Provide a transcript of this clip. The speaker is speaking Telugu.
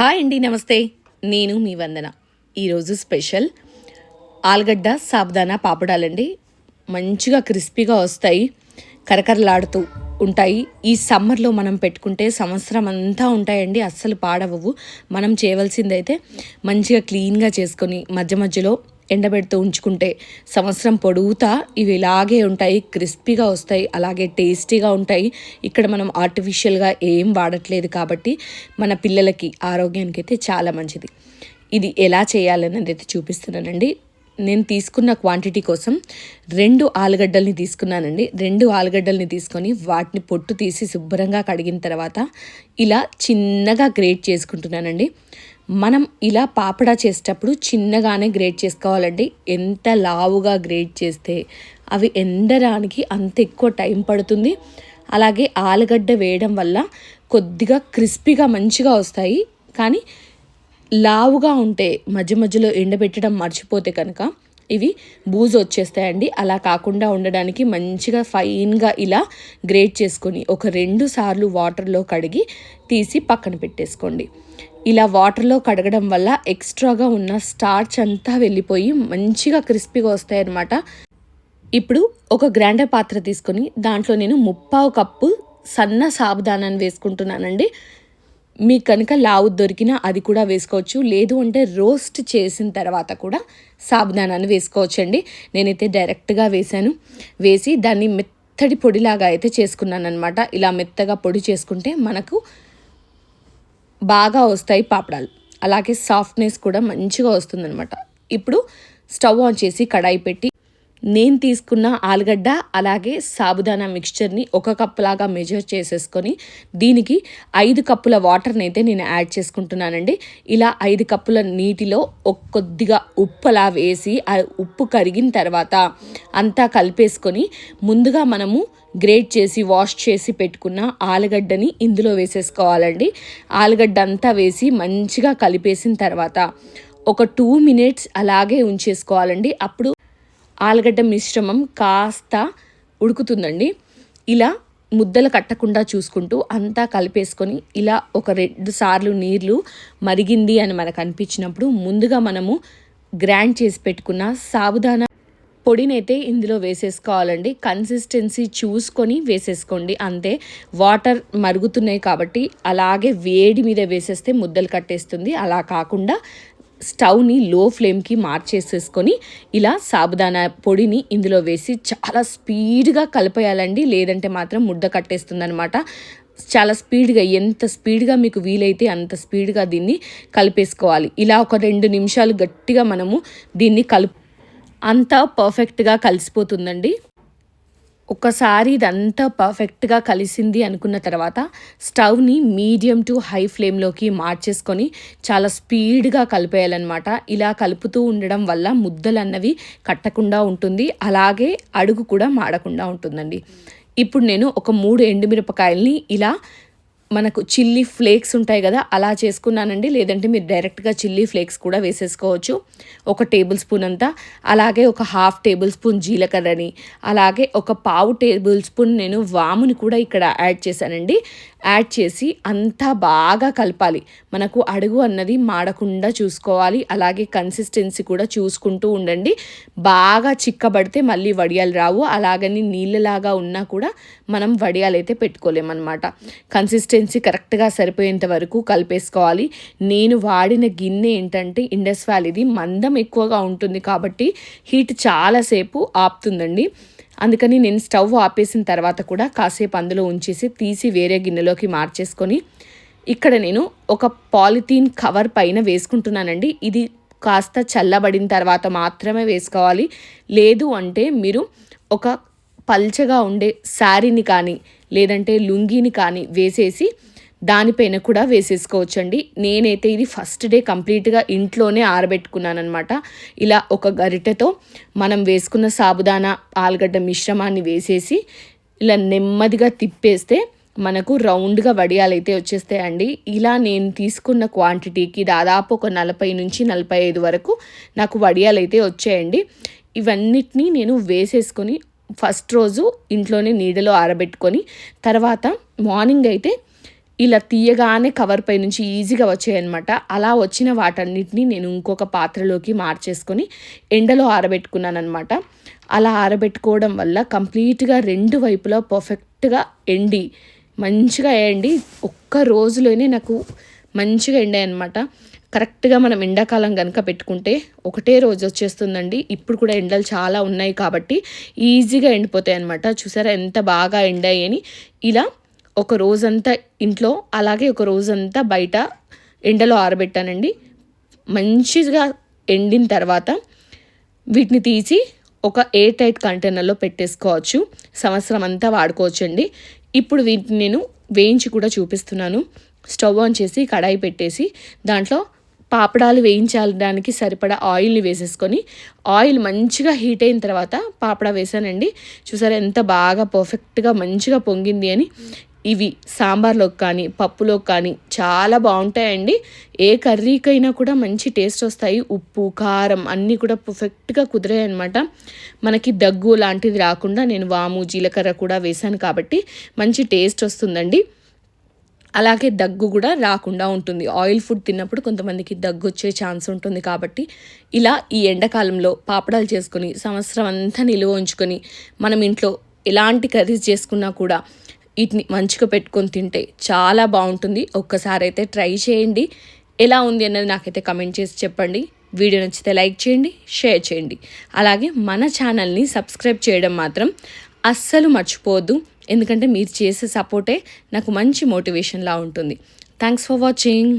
హాయ్ అండి, నమస్తే. నేను మీ వందన. ఈరోజు స్పెషల్ ఆలుగడ్డ సాబుదానా పాపడాలండి. మంచిగా క్రిస్పీగా వస్తాయి, కరకరలాడుతూ ఉంటాయి. ఈ సమ్మర్లో మనం పెట్టుకుంటే సంవత్సరం అంతా ఉంటాయండి, అస్సలు పాడవవు. మనం చేయవలసిందైతే మంచిగా క్లీన్గా చేసుకొని మధ్య మధ్యలో ఎండబెడుతూ ఉంచుకుంటే సంవత్సరం పొడుగుతా ఇవి ఇలాగే ఉంటాయి, క్రిస్పీగా వస్తాయి, అలాగే టేస్టీగా ఉంటాయి. ఇక్కడ మనం ఆర్టిఫిషియల్గా ఏం వాడట్లేదు కాబట్టి మన పిల్లలకి ఆరోగ్యానికి అయితే చాలా మంచిది. ఇది ఎలా చేయాలనేది అయితే చూపిస్తున్నానండి. నేను తీసుకున్న క్వాంటిటీ కోసం 2 ఆలుగడ్డల్ని తీసుకున్నానండి. 2 ఆలుగడ్డల్ని తీసుకొని వాటిని పొట్టు తీసి శుభ్రంగా కడిగిన తర్వాత ఇలా చిన్నగా గ్రేట్ చేసుకుంటున్నానండి. మనం ఇలా పాపడా చేసేటప్పుడు చిన్నగానే గ్రేట్ చేసుకోవాలండి. ఎంత లావుగా గ్రేట్ చేస్తే అవి ఎండడానికి అంత ఎక్కువ టైం పడుతుంది. అలాగే ఆలుగడ్డ వేయడం వల్ల కొద్దిగా క్రిస్పీగా మంచిగా వస్తాయి. కానీ లావుగా ఉంటే మధ్య మధ్యలో ఎండబెట్టడం మర్చిపోతే కనుక ఇవి బూజు వచ్చేస్తాయండి. అలా కాకుండా ఉండడానికి మంచిగా ఫైన్గా ఇలా గ్రేట్ చేసుకొని ఒక 2 సార్లు వాటర్లో కడిగి తీసి పక్కన పెట్టేసుకోండి. ఇలా వాటర్లో కడగడం వల్ల ఎక్స్ట్రాగా ఉన్న స్టార్చ్ అంతా వెళ్ళిపోయి మంచిగా క్రిస్పీగా వస్తాయి అన్నమాట. ఇప్పుడు ఒక గ్రైండర్ పాత్ర తీసుకొని దాంట్లో నేను 3/4 కప్పు సన్న సాబుదానాన్ని వేసుకుంటున్నానండి. మీకు కనుక లావు దొరికినా అది కూడా వేసుకోవచ్చు, లేదు అంటే రోస్ట్ చేసిన తర్వాత కూడా సాబుదానాన్ని వేసుకోవచ్చండి. నేనైతే డైరెక్ట్గా వేసి దాన్ని మెత్తటి పొడిలాగా అయితే చేసుకున్నాను అనమాట. ఇలా మెత్తగా పొడి చేసుకుంటే మనకు బాగా వస్తాయి పాపడాలు, అలాగే సాఫ్ట్నెస్ కూడా మంచిగా వస్తుందన్నమాట. ఇప్పుడు స్టవ్ ఆన్ చేసి కడాయి పెట్టి నేను తీసుకున్న ఆలుగడ్డ అలాగే సాబుదానా మిక్స్చర్ని 1 కప్పు లాగా మెజర్ చేసేసుకొని దీనికి 5 కప్పుల వాటర్ని అయితే నేను యాడ్ చేసుకుంటున్నానండి. ఇలా 5 కప్పుల నీటిలో కొద్దిగా ఉప్పులా వేసి ఆ ఉప్పు కరిగిన తర్వాత అంతా కలిపేసుకొని ముందుగా మనము గ్రేట్ చేసి వాష్ చేసి పెట్టుకున్న ఆలుగడ్డని ఇందులో వేసేసుకోవాలండి. ఆలుగడ్డ అంతా వేసి మంచిగా కలిపేసిన తర్వాత ఒక 2 మినిట్స్ అలాగే ఉంచేసుకోవాలండి. అప్పుడు ఆలుగడ్డ మిశ్రమం కాస్త ఉడుకుతుందండి. ఇలా ముద్దలు కట్టకుండా చూసుకుంటూ అంతా కలిపేసుకొని ఇలా ఒక 2 సార్లు నీళ్ళు మరిగింది అని మనకు అనిపించినప్పుడు ముందుగా మనము గ్రైండ్ చేసి పెట్టుకున్న సాబుదానా పొడినైతే ఇందులో వేసేసుకోవాలండి. కన్సిస్టెన్సీ చూసుకొని వేసేసుకోండి అంతే. వాటర్ మరుగుతున్నాయి కాబట్టి అలాగే వేడి మీద వేసేస్తే ముద్దలు కట్టేస్తుంది. అలా కాకుండా స్టవ్ని లో ఫ్లేమ్కి మార్చేసేసుకొని ఇలా సాబుదానా పొడిని ఇందులో వేసి చాలా స్పీడ్గా కలిపేయాలండి, లేదంటే మాత్రం ముద్ద కట్టేస్తుంది అనమాట. చాలా స్పీడ్గా, ఎంత స్పీడ్గా మీకు వీలైతే అంత స్పీడ్గా దీన్ని కలిపేసుకోవాలి. ఇలా ఒక 2 నిమిషాలు గట్టిగా మనము దీన్ని అంతా పర్ఫెక్ట్గా కలిసిపోతుందండి. ఒకసారి ఇదంతా పర్ఫెక్ట్గా కలిసింది అనుకున్న తర్వాత స్టవ్ని మీడియం టు హై ఫ్లేమ్లోకి మార్చేసుకొని చాలా స్పీడ్గా కలిపేయాలన్నమాట. ఇలా కలుపుతూ ఉండడం వల్ల ముద్దలు అన్నవి కట్టకుండా ఉంటుంది, అలాగే అడుగు కూడా మాడకుండా ఉంటుందండి. ఇప్పుడు నేను ఒక 3 ఎండుమిరపకాయల్ని ఇలా మనకు చిల్లీ ఫ్లేక్స్ ఉంటాయి కదా అలా చేసుకున్నానండి, లేదంటే మీరు డైరెక్ట్గా చిల్లీ ఫ్లేక్స్ కూడా వేసేసుకోవచ్చు. 1 టేబుల్ స్పూన్ అంతా, అలాగే ఒక 1/2 టేబుల్ స్పూన్ జీలకర్రని, అలాగే ఒక 1/4 టేబుల్ స్పూన్ నేను వాముని కూడా ఇక్కడ యాడ్ చేశానండి. యాడ్ చేసి అంతా బాగా కలపాలి. మనకు అడుగు అన్నది మాడకుండా చూసుకోవాలి, అలాగే కన్సిస్టెన్సీ కూడా చూసుకుంటూ ఉండండి. బాగా చిక్కబడితే మళ్ళీ వడియాలు రావు, అలాగని నీళ్ళలాగా ఉన్నా కూడా మనం వడియాలు అయితే పెట్టుకోలేమన్నమాట. కన్సిస్టెన్సీ కరెక్ట్గా సరిపోయేంత వరకు కలిపేసుకోవాలి. నేను వాడిన గిన్నె ఏంటంటే ఇండస్ వ్యాలీది, మందం ఎక్కువగా ఉంటుంది కాబట్టి హీట్ చాలాసేపు ఆపుతుందండి. అందుకని నేను స్టవ్ ఆపేసిన తర్వాత కూడా కాసేపు అందులో ఉంచేసి తీసి వేరే గిన్నెలోకి మార్చేసుకొని ఇక్కడ నేను ఒక పాలిథీన్ కవర్ పైన వేసుకుంటున్నానండి. ఇది కాస్త చల్లబడిన తర్వాత మాత్రమే వేసుకోవాలి, లేదు అంటే మీరు ఒక పల్చగా ఉండే శారీని కానీ లేదంటే లుంగీని కానీ వేసేసి దానిపైన కూడా వేసేసుకోవచ్చండి. నేనైతే ఇది ఫస్ట్ డే కంప్లీట్గా ఇంట్లోనే ఆరబెట్టుకున్నాను అనమాట. ఇలా ఒక గరిటెతో మనం వేసుకున్న సాబుదానా ఆలుగడ్డ మిశ్రమాన్ని వేసేసి ఇలా నెమ్మదిగా తిప్పేస్తే మనకు రౌండ్గా వడియాలు అయితే వచ్చేస్తాయండి. ఇలా నేను తీసుకున్న క్వాంటిటీకి దాదాపు ఒక 40 నుంచి 45 వరకు నాకు వడియాలు అయితే వచ్చాయండి. ఇవన్నిటినీ నేను వేసేసుకొని ఫస్ట్ రోజు ఇంట్లోనే నీడలో ఆరబెట్టుకొని తర్వాత మార్నింగ్ అయితే ఇలా తీయగానే కవర్ పై నుంచి ఈజీగా వచ్చాయన్నమాట. అలా వచ్చిన వాటన్నిటిని నేను ఇంకొక పాత్రలోకి మార్చేసుకొని ఎండలో ఆరబెట్టుకున్నానమాట. అలా ఆరబెట్టుకోవడం వల్ల కంప్లీట్గా 2 వైపులా పర్ఫెక్ట్గా ఎండి మంచిగా ఎండి ఒక్క రోజులోనే నాకు మంచిగా ఎండాయన్నమాట. కరెక్ట్గా మనం ఎండాకాలం కనుక పెట్టుకుంటే ఒకటే రోజు వచ్చేస్తుందండి. ఇప్పుడు కూడా ఎండలు చాలా ఉన్నాయి కాబట్టి ఈజీగా ఎండిపోతాయి అన్నమాట. చూసారా ఎంత బాగా ఎండాయి అని. ఇలా ఒక రోజంతా ఇంట్లో అలాగే ఒక రోజంతా బయట ఎండలో ఆరబెట్టానండి. మంచిగా ఎండిన తర్వాత వీటిని తీసి ఒక ఎయిర్ టైట్ కంటైనర్లో పెట్టేసుకోవచ్చు. సంవత్సరం అంతా వాడుకోవచ్చండి. ఇప్పుడు వీటిని నేను వేయించి కూడా చూపిస్తున్నాను. స్టవ్ ఆన్ చేసి కడాయి పెట్టేసి దాంట్లో పాపడాలు వేయించడానికి సరిపడా ఆయిల్ని వేసేసుకొని ఆయిల్ మంచిగా హీట్ అయిన తర్వాత పాపడా వేసానండి. చూసారా ఎంత బాగా పర్ఫెక్ట్గా మంచిగా పొంగింది అని. ఇవి సాంబార్లోకి కానీ పప్పులోకి కానీ చాలా బాగుంటాయండి. ఏ కర్రీకైనా కూడా మంచి టేస్ట్ వస్తాయి. ఉప్పు కారం అన్నీ కూడా పర్ఫెక్ట్గా కుదిరాయి అనమాట. మనకి దగ్గు లాంటిది రాకుండా నేను వాము జీలకర్ర కూడా వేసాను కాబట్టి మంచి టేస్ట్ వస్తుందండి. అలాగే దగ్గు కూడా రాకుండా ఉంటుంది. ఆయిల్ ఫుడ్ తిన్నప్పుడు కొంతమందికి దగ్గు వచ్చే ఛాన్స్ ఉంటుంది కాబట్టి ఇలా ఈ ఎండాకాలంలో పాపడాలు చేసుకొని సంవత్సరం అంతా నిలువ ఉంచుకొని మనం ఇంట్లో ఎలాంటి కర్రీస్ చేసుకున్నా కూడా వీటిని మంచిగా పెట్టుకొని తింటే చాలా బాగుంటుంది. ఒక్కసారి అయితే ట్రై చేయండి. ఎలా ఉంది అన్నది నాకైతే కమెంట్ చేసి చెప్పండి. వీడియో నచ్చితే లైక్ చేయండి, షేర్ చేయండి. అలాగే మన ఛానల్ని సబ్స్క్రైబ్ చేయడం మాత్రం అస్సలు మర్చిపోవద్దు. ఎందుకంటే మీరు చేసే సపోర్టే నాకు మంచి మోటివేషన్లా ఉంటుంది. Thanks for watching.